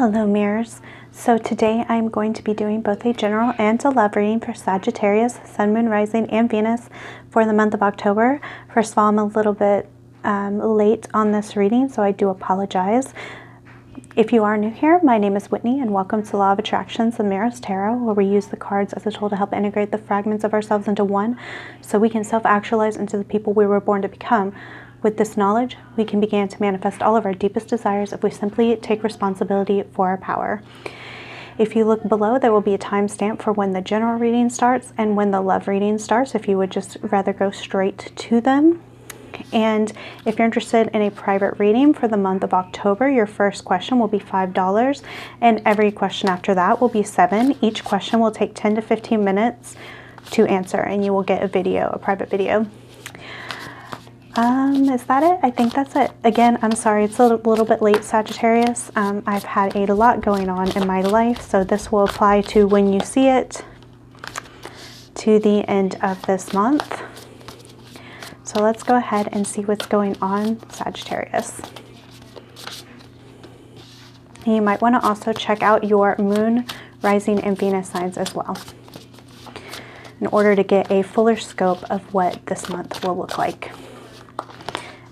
Hello mirrors. So today I'm going to be doing both a general and a love reading for Sagittarius, Sun, Moon, Rising, and Venus for the month of October. First of all, I'm a little bit late on this reading, so I do apologize. If you are new here, my name is Whitney and welcome to Law of Attractions and Mirrors Tarot, where we use the cards as a tool to help integrate the fragments of ourselves into one so we can self-actualize into the people we were born to become. With this knowledge, we can begin to manifest all of our deepest desires if we simply take responsibility for our power. If you look below, there will be a timestamp for when the general reading starts and when the love reading starts, if you would just rather go straight to them. And if you're interested in a private reading for the month of October, your first question will be $5, and every question after that will be $7. Each question will take 10 to 15 minutes to answer, and you will get a private video. Is that it? I think that's it. Again, I'm sorry it's a little bit late, Sagittarius. I've had a lot going on in my life, so this will apply to when you see it to the end of this month. So let's go ahead and see what's going on, Sagittarius. You might want to also check out your Moon, Rising, and Venus signs as well, in order to get a fuller scope of what this month will look like.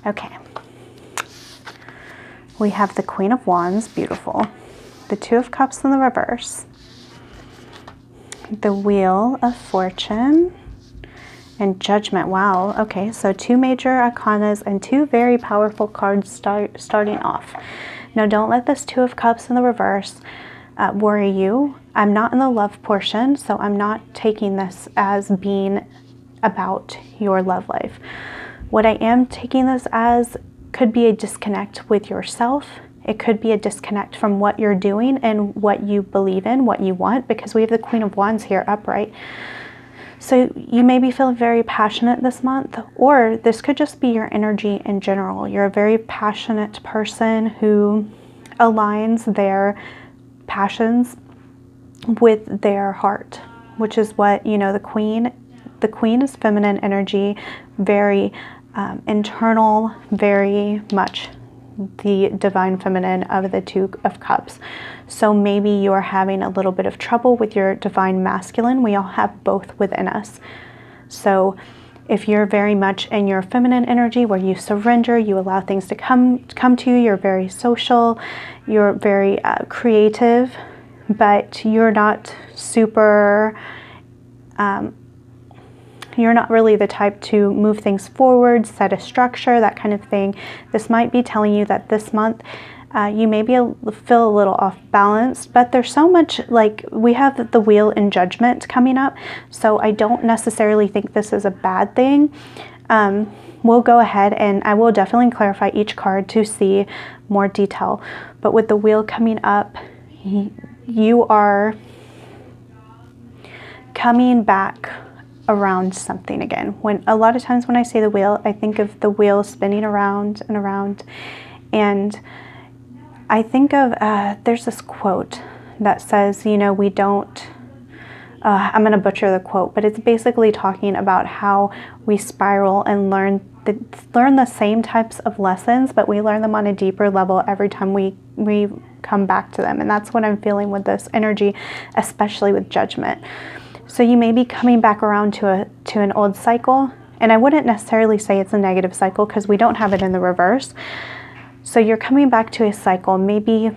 Okay, we have the Queen of Wands, beautiful. The Two of Cups in the reverse. The Wheel of Fortune. And Judgment. Wow, okay, so two major arcanas and two very powerful cards starting off. Now don't let this Two of Cups in the reverse worry you. I'm not in the love portion, so I'm not taking this as being about your love life. What I am taking this as could be a disconnect with yourself. It could be a disconnect from what you're doing and what you believe in, what you want, because we have the Queen of Wands here upright. So you may be feeling very passionate this month, or this could just be your energy in general. You're a very passionate person who aligns their passions with their heart, which is what, you know, the Queen is feminine energy, very internal, very much the divine feminine of the Two of Cups. So maybe you're having a little bit of trouble with your divine masculine. We all have both within us. So if you're very much in your feminine energy where you surrender, you allow things to come to you, you're very social, you're very creative, but you're not super you're not really the type to move things forward, set a structure, that kind of thing. This might be telling you that this month you may feel a little off balance, but there's so much, like we have the Wheel and Judgment coming up, so I don't necessarily think this is a bad thing. We'll go ahead and I will definitely clarify each card to see more detail. But with the Wheel coming up, you are coming back around something again. When a lot of times when I say the Wheel, I think of the wheel spinning around and around, and I think of there's this quote that says, you know, we don't I'm going to butcher the quote, but it's basically talking about how we spiral and learn the same types of lessons, but we learn them on a deeper level every time we come back to them. And that's what I'm feeling with this energy, especially with Judgment. So you may be coming back around to an old cycle, and I wouldn't necessarily say it's a negative cycle because we don't have it in the reverse. So you're coming back to a cycle. Maybe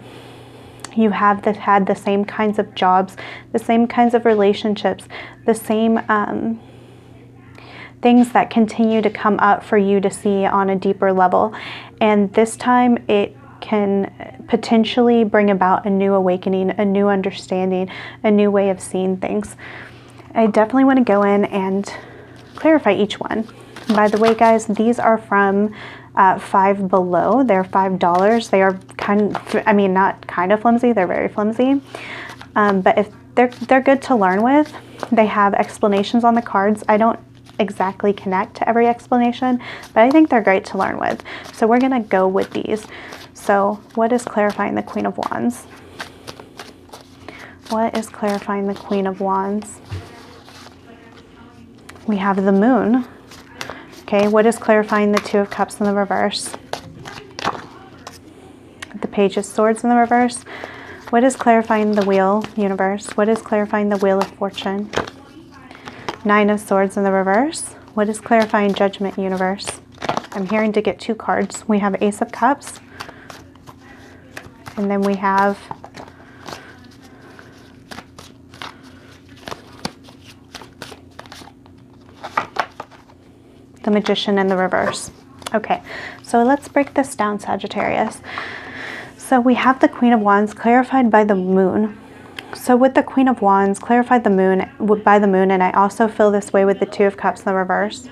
you have had the same kinds of jobs, the same kinds of relationships, the same things that continue to come up for you to see on a deeper level. And this time it can potentially bring about a new awakening, a new understanding, a new way of seeing things. I definitely want to go in and clarify each one. By the way, guys, these are from Five Below. They're $5. They are not kind of flimsy, they're very flimsy. But if they're good to learn with. They have explanations on the cards. I don't exactly connect to every explanation, but I think they're great to learn with. So we're gonna go with these. So what is clarifying the Queen of Wands? What is clarifying the Queen of Wands? We have the Moon. Okay, what is clarifying the Two of Cups in the reverse? The Page of Swords in the reverse. What is clarifying the wheel, universe? What is clarifying the wheel of fortune? Nine of Swords in the reverse. What is clarifying judgment, universe? I'm hearing to get 2 cards. We have Ace of Cups. And then we have the Magician in the reverse. Okay, so let's break this down, Sagittarius. So we have the Queen of Wands clarified by the Moon. So with the Queen of Wands clarified by the Moon, and I also feel this way with the Two of Cups in the reverse.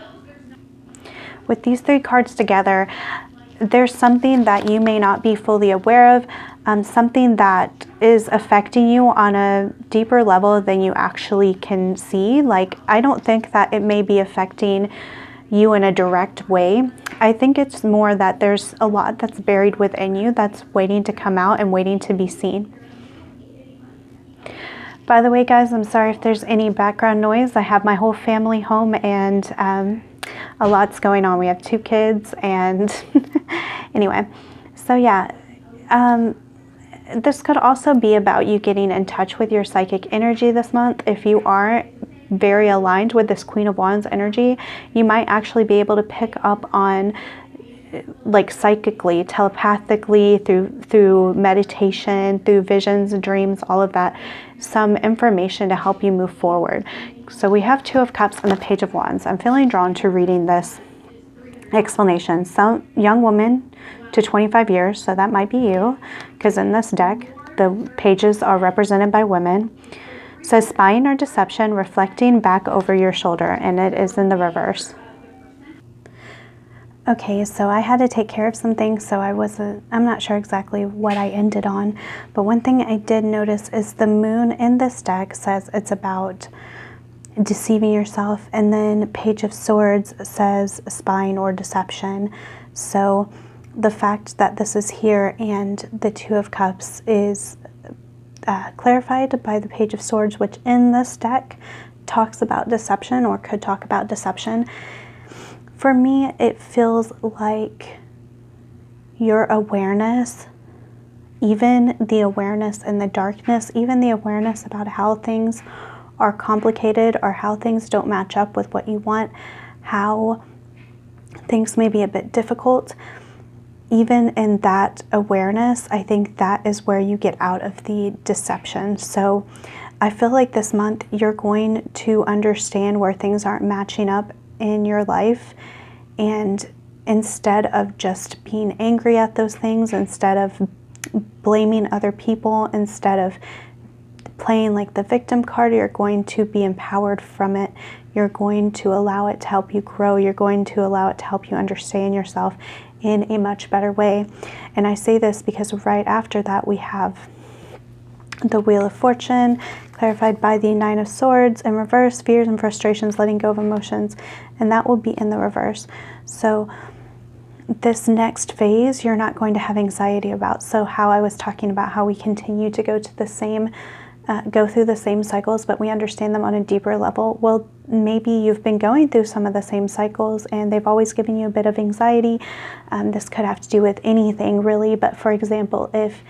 With these 3 cards together, there's something that you may not be fully aware of, something that is affecting you on a deeper level than you actually can see. Like, I don't think that it may be affecting you in a direct way. I think it's more that there's a lot that's buried within you that's waiting to come out and waiting to be seen. By the way, guys, I'm sorry if there's any background noise. I have my whole family home, and a lot's going on. We have 2 kids, and anyway, so yeah, this could also be about you getting in touch with your psychic energy this month. If you are very aligned with this Queen of Wands energy, you might actually be able to pick up on, like, psychically, telepathically, through meditation, through visions, dreams, all of that, some information to help you move forward. So we have Two of Cups and the Page of Wands. I'm feeling drawn to reading this explanation. Some young woman to 25 years, so that might be you, because in this deck, the pages are represented by women. Says spying or deception, reflecting back over your shoulder, and it is in the reverse. Okay, so I had to take care of some things, so I'm not sure exactly what I ended on, but one thing I did notice is the Moon in this deck says it's about deceiving yourself, and then Page of Swords says spying or deception. So the fact that this is here and the Two of Cups is clarified by the Page of Swords, which in this deck talks about deception, or could talk about deception. For me, it feels like your awareness, even the awareness in the darkness, even the awareness about how things are complicated or how things don't match up with what you want, how things may be a bit difficult, even in that awareness, I think that is where you get out of the deception. So I feel like this month you're going to understand where things aren't matching up in your life, and instead of just being angry at those things, instead of blaming other people, instead of playing like the victim card, you're going to be empowered from it. You're going to allow it to help you grow. You're going to allow it to help you understand yourself in a much better way. And I say this because right after that we have the Wheel of Fortune, clarified by the Nine of Swords in reverse, fears and frustrations, letting go of emotions, and that will be in the reverse. So this next phase you're not going to have anxiety about. So how I was talking about how we continue to go through the same cycles, but we understand them on a deeper level. Well, maybe you've been going through some of the same cycles and they've always given you a bit of anxiety. This could have to do with anything really, but for example, if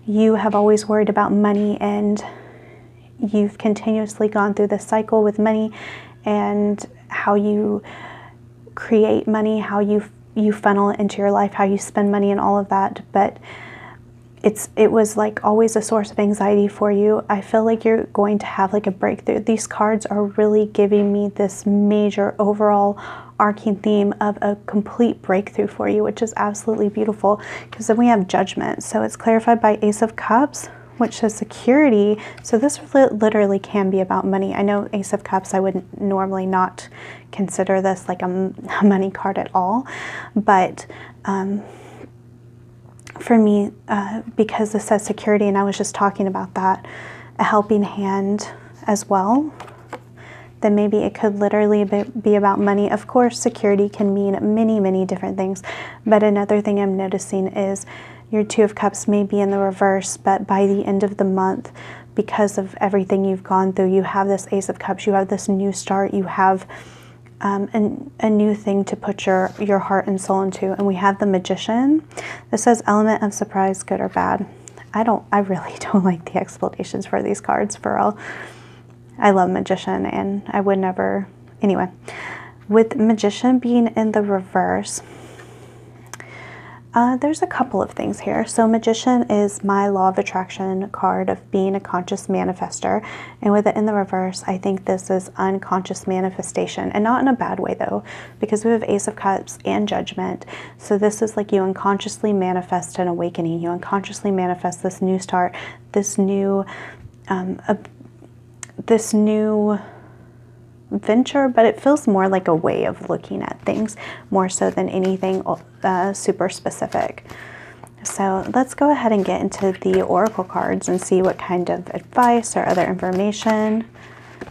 you have always worried about money and you've continuously gone through this cycle with money and how you create money, how you funnel it into your life, how you spend money and all of that, but it was like always a source of anxiety for you. I feel like you're going to have like a breakthrough. These cards are really giving me this major overall arcing theme of a complete breakthrough for you, which is absolutely beautiful, because then we have Judgment. So it's clarified by Ace of Cups, which says security. So this literally can be about money. I know Ace of Cups, I would normally not consider this like a money card at all, but for me, because this says security, and I was just talking about that, a helping hand as well, then maybe it could literally be about money. Of course, security can mean many, many different things, but another thing I'm noticing is your Two of Cups may be in the reverse, but by the end of the month, because of everything you've gone through, you have this Ace of Cups, you have this new start, you have a new thing to put your heart and soul into. And we have the Magician. This says element of surprise, good or bad. I really don't like the explanations for these cards, for real. I love Magician, and I would never, anyway. With Magician being in the reverse, there's a couple of things here. So Magician is my Law of Attraction card of being a conscious manifester. And with it in the reverse, I think this is unconscious manifestation. And not in a bad way, though, because we have Ace of Cups and Judgment. So this is like you unconsciously manifest an awakening. You unconsciously manifest this new start, this new venture, but it feels more like a way of looking at things more so than anything super specific. So let's go ahead and get into the oracle cards and see what kind of advice or other information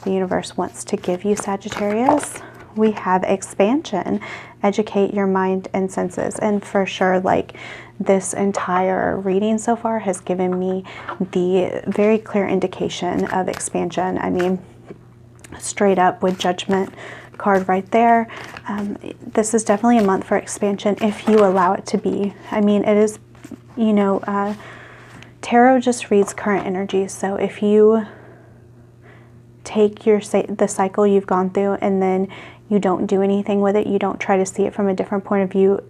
the universe wants to give you, Sagittarius. We have expansion, educate your mind and senses, and for sure, like, this entire reading so far has given me the very clear indication of expansion. I mean, straight up with Judgment card right there. This is definitely a month for expansion if you allow it to be. I mean, it is, you know, tarot just reads current energies. So if you take the cycle you've gone through and then you don't do anything with it, you don't try to see it from a different point of view,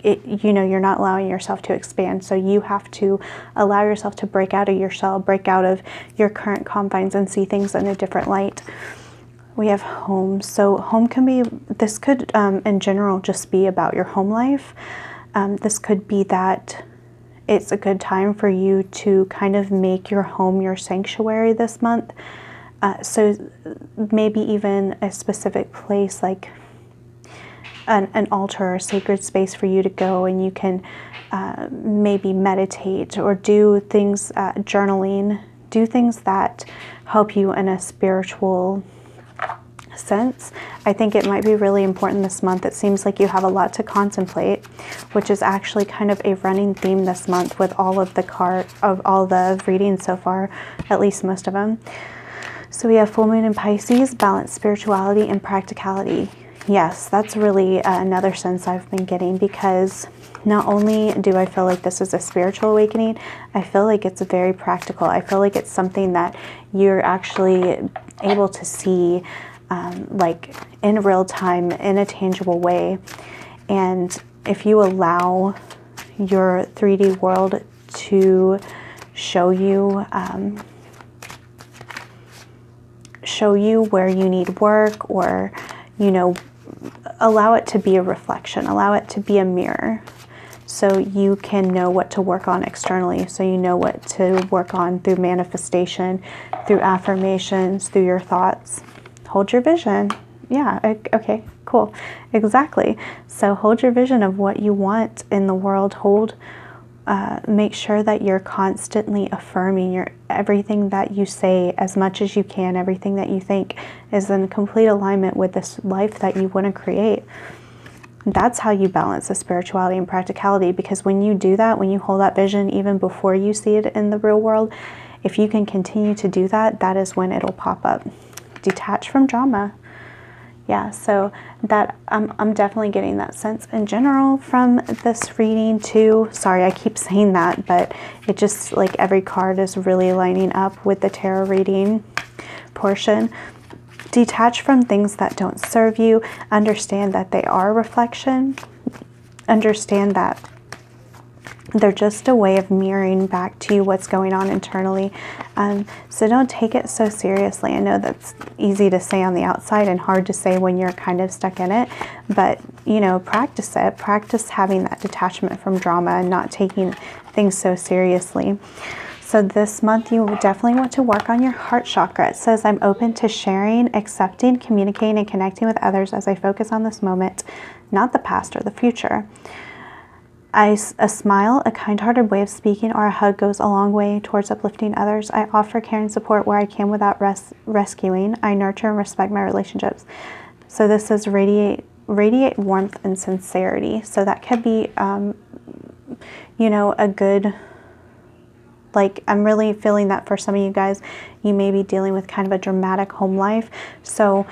you know, you're not allowing yourself to expand. So you have to allow yourself to break out of your shell, break out of your current confines and see things in a different light. We have home. So home can be, this could in general just be about your home life. This could be that it's a good time for you to kind of make your home your sanctuary this month. So maybe even a specific place like an altar or a sacred space for you to go, and you can maybe meditate or do things, journaling, do things that help you in a spiritual sense. I think it might be really important this month. It seems like you have a lot to contemplate, which is actually kind of a running theme this month with all of the readings so far, at least most of them. So we have full moon in Pisces, balance spirituality and practicality. Yes, that's really another sense I've been getting, because not only do I feel like this is a spiritual awakening, I feel like it's very practical. I feel like it's something that you're actually able to see like in real time, in a tangible way. And if you allow your 3D world to show you where you need work, or, you know, allow it to be a reflection, allow it to be a mirror, so you can know what to work on externally, so you know what to work on through manifestation, through affirmations, through your thoughts. Hold your vision. Yeah, okay, cool. Exactly. So hold your vision of what you want in the world. Make sure that you're constantly affirming everything that you say as much as you can, everything that you think is in complete alignment with this life that you want to create. That's how you balance the spirituality and practicality, because when you do that, when you hold that vision even before you see it in the real world, if you can continue to do that, that is when it'll pop up. Detach from drama. Yeah, so that I'm definitely getting that sense in general from this reading too. Sorry, I keep saying that, but it just, like, every card is really lining up with the tarot reading portion. Detach from things that don't serve you. Understand that they are a reflection. Understand that they're just a way of mirroring back to you what's going on internally. So don't take it so seriously. I know that's easy to say on the outside and hard to say when you're kind of stuck in it, but, you know, practice it. Practice having that detachment from drama and not taking things so seriously. So this month you definitely want to work on your heart chakra. It says, I'm open to sharing, accepting, communicating, and connecting with others as I focus on this moment, not the past or the future. A smile, a kind-hearted way of speaking, or a hug goes a long way towards uplifting others. I offer care and support where I can without rescuing. I nurture and respect my relationships. So this says radiate warmth and sincerity. So that could be, you know, a good, like, I'm really feeling that for some of you guys, you may be dealing with kind of a dramatic home life. So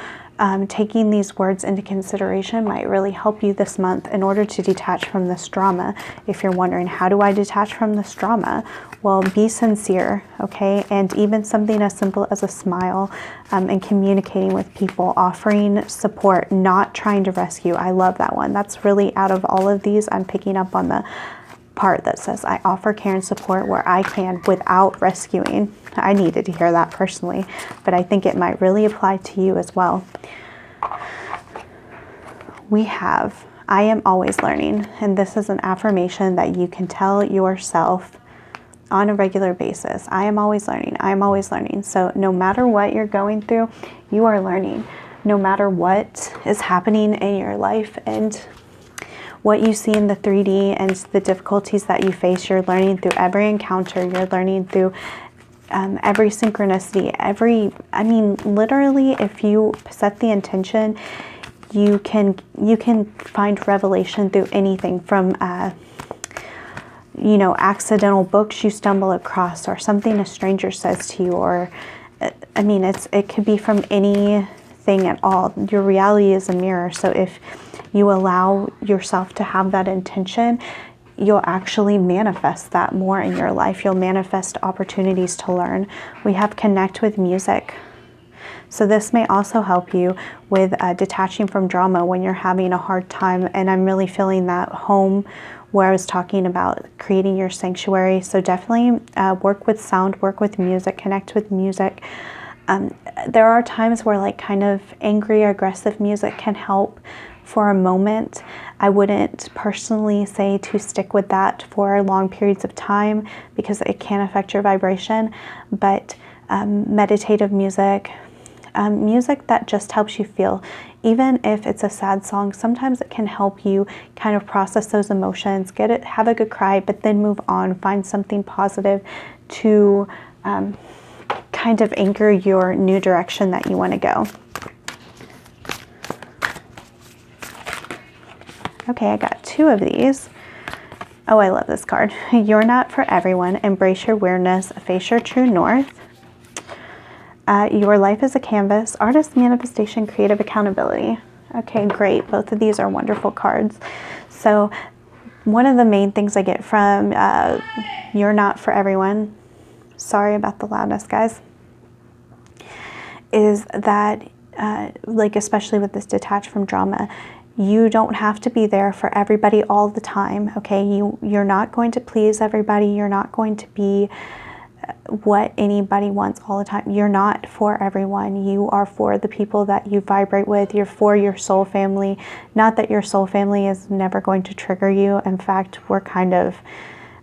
taking these words into consideration might really help you this month in order to detach from this drama. If you're wondering, how do I detach from this drama? Well, be sincere, okay? And even something as simple as a smile, and communicating with people, offering support, not trying to rescue. I love that one. That's really, out of all of these, I'm picking up on the part that says I offer care and support where I can without rescuing. I needed to hear that personally, but I think it might really apply to you as well. We have, I am always learning, and this is an affirmation that you can tell yourself on a regular basis. I am always learning. I am always learning. So no matter what you're going through, you are learning. No matter what is happening in your life and what you see in the 3D and the difficulties that you face, you're learning through every encounter. You're learning through every synchronicity, I mean, literally, if you set the intention, you can find revelation through anything from, you know, accidental books you stumble across, or something a stranger says to you, or, I mean, it could be from anything at all. Your reality is a mirror. So if you allow yourself to have that intention, you'll actually manifest that more in your life. You'll manifest opportunities to learn. We have connect with music. So this may also help you with detaching from drama when you're having a hard time. And I'm really feeling that home where I was talking about creating your sanctuary. So definitely work with sound, work with music, connect with music. There are times where like kind of angry or aggressive music can help for a moment. I wouldn't personally say to stick with that for long periods of time because it can affect your vibration, but meditative music, music that just helps you feel. Even if it's a sad song, sometimes it can help you kind of process those emotions, get it, have a good cry, but then move on, find something positive to kind of anchor your new direction that you want to go. Okay, I got 2 of these. Oh, I love this card. You're not for everyone. Embrace your weirdness. Face your true north. Your life is a canvas. Artist, manifestation, creative accountability. Okay, great. Both of these are wonderful cards. So one of the main things I get from you're not for everyone, sorry about the loudness, guys, is that like especially with this detach from drama, you don't have to be there for everybody all the time, okay? You're not going to please everybody. You're not going to be what anybody wants all the time. You're not for everyone. You are for the people that you vibrate with. You're for your soul family. Not that your soul family is never going to trigger you. In fact, we're kind of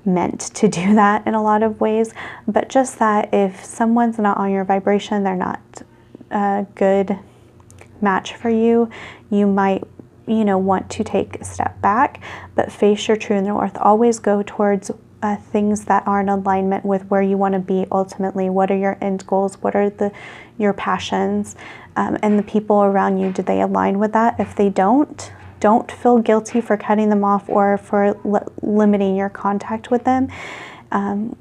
meant to do that in a lot of ways. But just that if someone's not on your vibration, they're not a good match for you, you might want to take a step back, but face your true north. Always go towards things that are in alignment with where you want to be ultimately. What are your end goals? What are your passions? And the people around you, do they align with that? If they don't feel guilty for cutting them off or for limiting your contact with them. And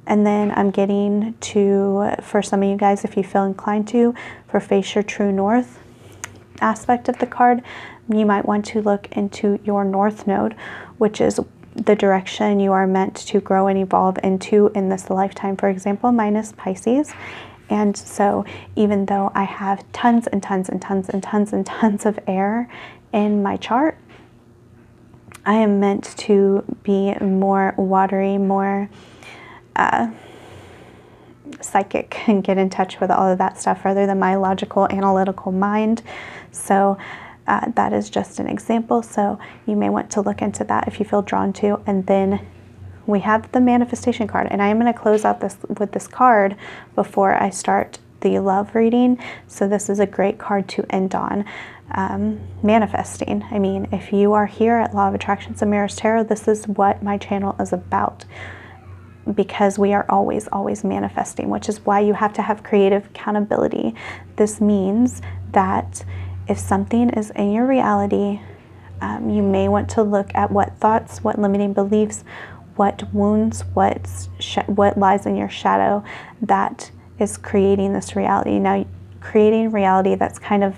then I'm getting to, for some of you guys, if you feel inclined to, for face your true north aspect of the card, you might want to look into your north node, which is the direction you are meant to grow and evolve into in this lifetime. For example, mine is Pisces. And so even though I have tons and tons and tons and tons and tons of air in my chart, I am meant to be more watery, more psychic, and get in touch with all of that stuff rather than my logical, analytical mind. So that is just an example. So you may want to look into that if you feel drawn to. And then we have the manifestation card. And I am going to close out with this card before I start the love reading. So this is a great card to end on. Manifesting. I mean, if you are here at Law of Attractions and Mirrors Tarot, this is what my channel is about. Because we are always, always manifesting, which is why you have to have creative accountability. This means that if something is in your reality, you may want to look at what thoughts, what limiting beliefs, what wounds, what lies in your shadow that is creating this reality. Now, creating reality that's kind of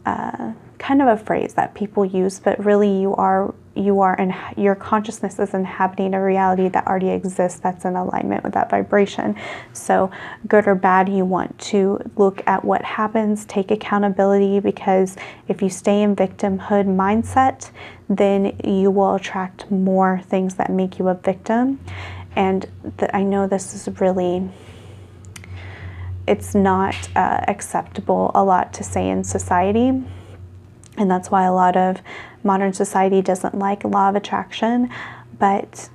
kind of a phrase that people use, but really your consciousness is inhabiting a reality that already exists, that's in alignment with that vibration. So good or bad, you want to look at what happens, take accountability, because if you stay in victimhood mindset, then you will attract more things that make you a victim. And I know this is really, it's not acceptable a lot to say in society. And that's why a lot of modern society doesn't like law of attraction. But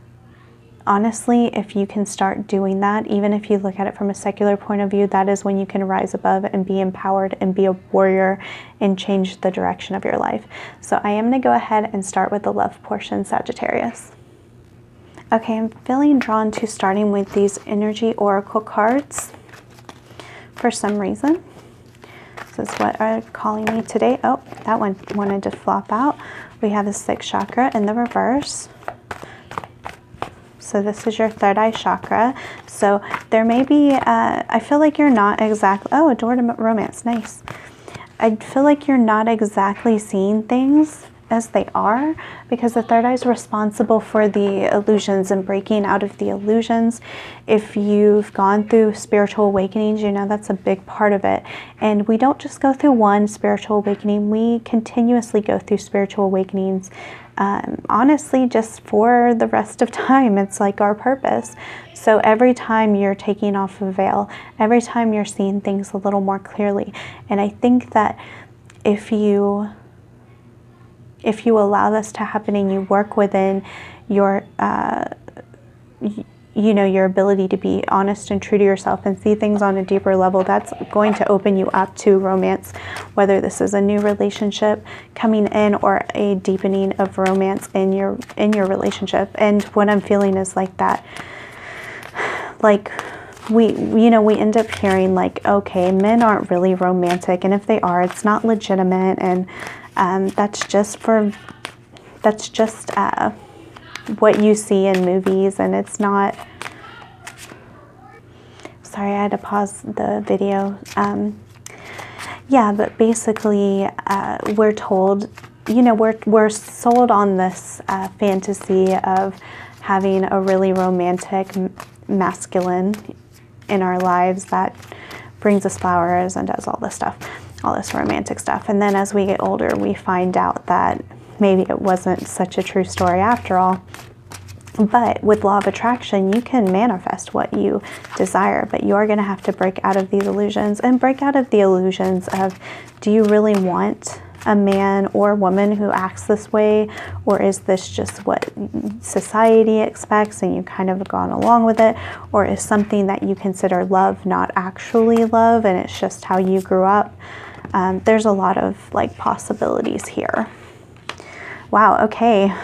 honestly, if you can start doing that, even if you look at it from a secular point of view, that is when you can rise above and be empowered and be a warrior and change the direction of your life. So I am going to go ahead and start with the love portion, Sagittarius. Okay, I'm feeling drawn to starting with these energy oracle cards for some reason. This is what are calling me today. Oh, that one wanted to flop out. We have the 6th chakra in the reverse. So this is your third eye chakra. So there may be, I feel like you're not exactly, oh, door to romance, nice. I feel like you're not exactly seeing things as they are, because the third eye is responsible for the illusions and breaking out of the illusions. If you've gone through spiritual awakenings, you know that's a big part of it. And we don't just go through one spiritual awakening, we continuously go through spiritual awakenings. Honestly, just for the rest of time, it's like our purpose. So every time you're taking off a veil, every time you're seeing things a little more clearly. And I think that if you allow this to happen and you work within your, your ability to be honest and true to yourself and see things on a deeper level, that's going to open you up to romance, whether this is a new relationship coming in or a deepening of romance in your relationship. And what I'm feeling is like that, like we end up hearing like, okay, men aren't really romantic, and if they are, it's not legitimate, and that's just what you see in movies, and it's not. Sorry, I had to pause the video. Yeah, but basically, we're told, we're sold on this fantasy of having a really romantic masculine in our lives that brings us flowers and does all this stuff, all this romantic stuff. And then as we get older, we find out that maybe it wasn't such a true story after all. But with law of attraction, you can manifest what you desire, but you're going to have to break out of these illusions and break out of the illusions of, do you really want a man or woman who acts this way, or is this just what society expects and you kind of gone along with it, or is something that you consider love not actually love and it's just how you grew up? There's a lot of like possibilities here. Wow, okay.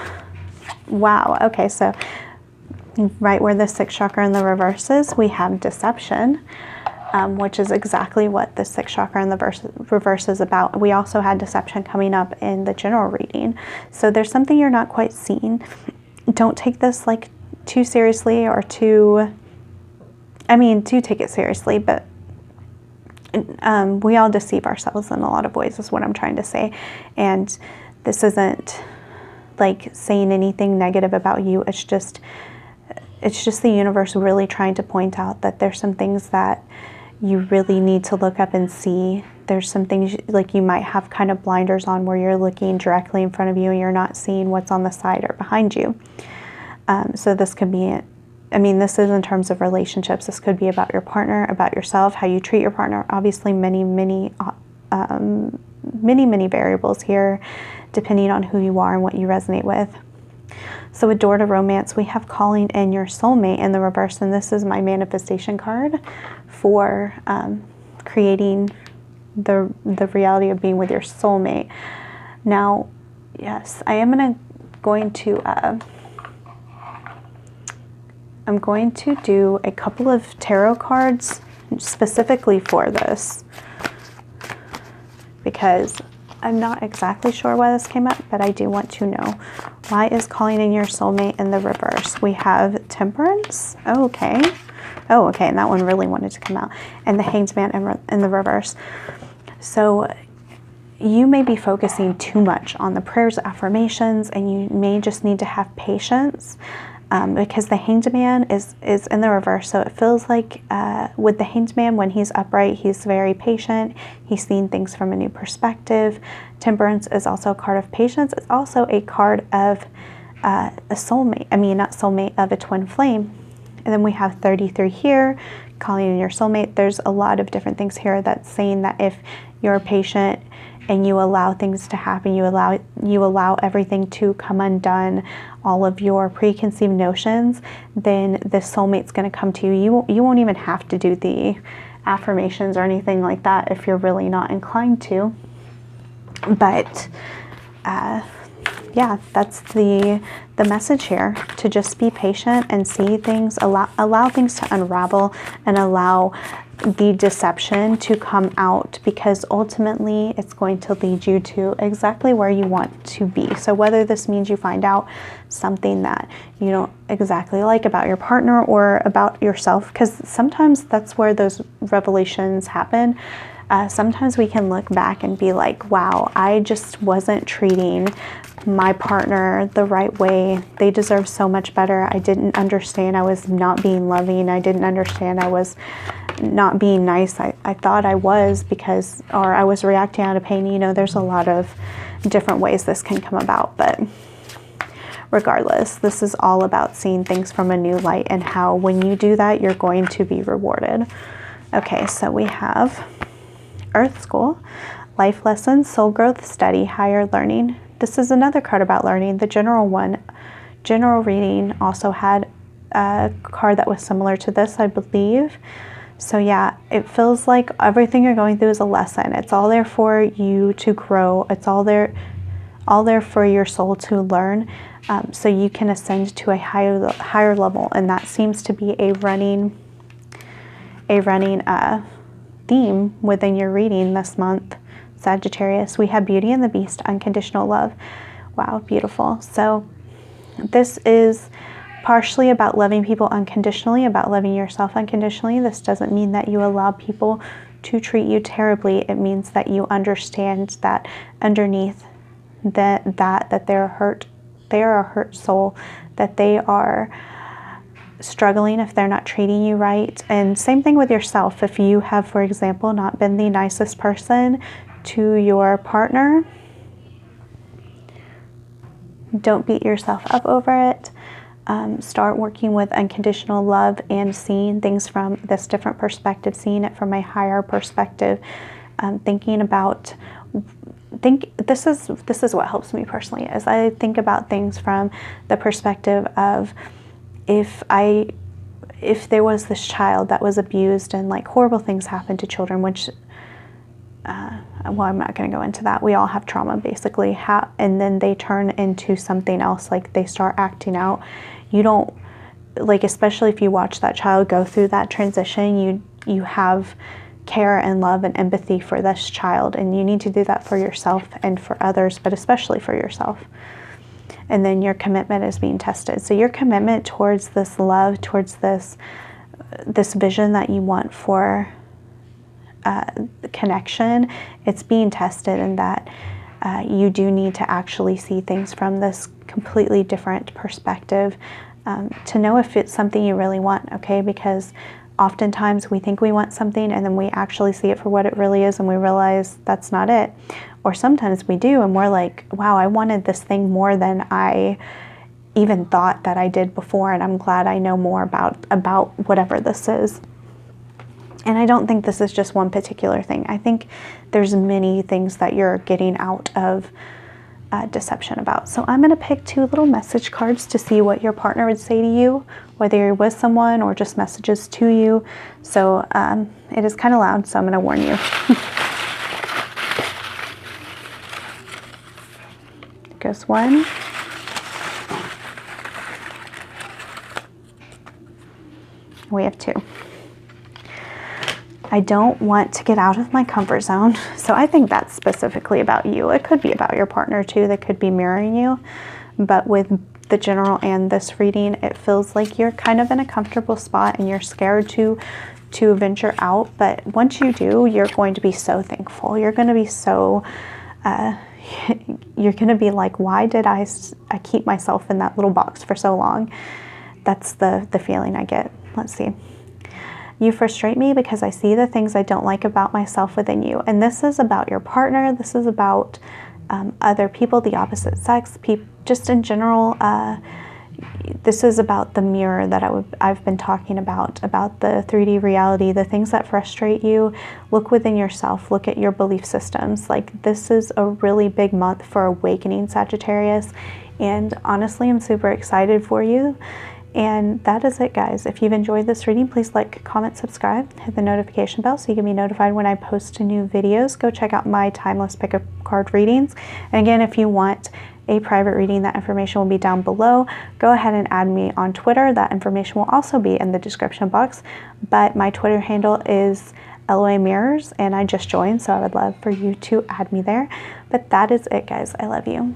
Wow, okay, so right where the 6th chakra in the reverse is, we have deception, which is exactly what the 6th chakra in the reverse is about. We also had deception coming up in the general reading. So there's something you're not quite seeing. Don't take this like too seriously, or do take it seriously, but we all deceive ourselves in a lot of ways is what I'm trying to say. And this isn't like saying anything negative about you. It's just the universe really trying to point out that there's some things that you really need to look up and see. There's some things like you might have kind of blinders on where you're looking directly in front of you and you're not seeing what's on the side or behind you. So this could be, this is in terms of relationships. This could be about your partner, about yourself, how you treat your partner. Obviously many variables here, depending on who you are and what you resonate with. So with door to romance, we have calling in your soulmate in the reverse, and this is my manifestation card for creating the reality of being with your soulmate. Now, yes, I'm going to do a couple of tarot cards specifically for this, because I'm not exactly sure why this came up, but I do want to know. Why is calling in your soulmate in the reverse? We have Temperance. Oh, okay. Oh, okay, and that one really wanted to come out. And the Hanged Man in the reverse. So you may be focusing too much on the prayers, affirmations, and you may just need to have patience because the Hanged Man is in the reverse. So it feels like with the Hanged Man, when he's upright, he's very patient. He's seeing things from a new perspective. Temperance is also a card of patience. It's also a card of a soulmate. I mean, not soulmate, of a twin flame. And then we have 33 here, calling in your soulmate. There's a lot of different things here that's saying that if you're patient and you allow things to happen, you allow everything to come undone, all of your preconceived notions, then the soulmate's going to come to you. You won't even have to do the affirmations or anything like that if you're really not inclined to. But yeah, that's the message here, to just be patient and see things, allow things to unravel and allow the deception to come out, because ultimately it's going to lead you to exactly where you want to be. So whether this means you find out something that you don't exactly like about your partner or about yourself, because sometimes that's where those revelations happen. Sometimes we can look back and be like, wow, I just wasn't treating my partner the right way. They deserve so much better. I didn't understand I was not being loving. I didn't understand I was not being nice. I thought I was, because, or I was reacting out of pain. You know, there's a lot of different ways this can come about, but regardless, this is all about seeing things from a new light, and how when you do that, you're going to be rewarded. Okay, so we have Earth School, Life Lessons, Soul Growth, Study, Higher Learning. This is another card about learning. The general one, general reading, also had a card that was similar to this, I believe. So yeah, it feels like everything you're going through is a lesson. It's all there for you to grow. It's all there for your soul to learn, so you can ascend to a higher level. And that seems to be a running theme within your reading this month, Sagittarius. We have Beauty and the Beast, Unconditional Love. Wow, beautiful. So this is partially about loving people unconditionally, about loving yourself unconditionally. This doesn't mean that you allow people to treat you terribly. It means that you understand that underneath that they're hurt, they are a hurt soul, that they are struggling if they're not treating you right. And same thing with yourself. If you have, for example, not been the nicest person to your partner, don't beat yourself up over it. Start working with unconditional love and seeing things from this different perspective, seeing it from a higher perspective, thinking about, this is what helps me personally, is I think about things from the perspective of, if there was this child that was abused and like horrible things happen to children, which well, I'm not going to go into that. We all have trauma basically, and then they turn into something else, like they start acting out. You don't, like, especially if you watch that child go through that transition, you have care and love and empathy for this child, and you need to do that for yourself and for others, but especially for yourself. And then your commitment is being tested. So your commitment towards this love, towards this vision that you want for connection, it's being tested, and that you do need to actually see things from this completely different perspective to know if it's something you really want, okay? Because oftentimes we think we want something, and then we actually see it for what it really is, and we realize that's not it. Or sometimes we do, and we're like, wow, I wanted this thing more than I even thought that I did before, and I'm glad I know more about whatever this is. And I don't think this is just one particular thing. I think there's many things that you're getting out of deception about. So I'm going to pick 2 little message cards to see what your partner would say to you, whether you're with someone or just messages to you. So it is kind of loud, so I'm going to warn you. Goes 1. We have 2. I don't want to get out of my comfort zone. So I think that's specifically about you. It could be about your partner too. That could be mirroring you. But with the general and this reading, it feels like you're kind of in a comfortable spot and you're scared to venture out. But once you do, you're going to be so thankful. You're going to be so you're going to be like, why did I keep myself in that little box for so long? That's the feeling I get. Let's see. You frustrate me because I see the things I don't like about myself within you. And this is about your partner. This is about other people, the opposite sex, just in general. This is about the mirror that I've been talking about the 3D reality, the things that frustrate you. Look within yourself, look at your belief systems. Like, this is a really big month for awakening, Sagittarius. And honestly, I'm super excited for you. And that is it, guys. If you've enjoyed this reading, please like, comment, subscribe, hit the notification bell so you can be notified when I post new videos. Go check out my timeless pick a card readings. And again, if you want a private reading, that information will be down below. Go ahead and add me on Twitter. That information will also be in the description box. But my Twitter handle is LOA Mirrors, and I just joined, so I would love for you to add me there. But that is it, guys. I love you.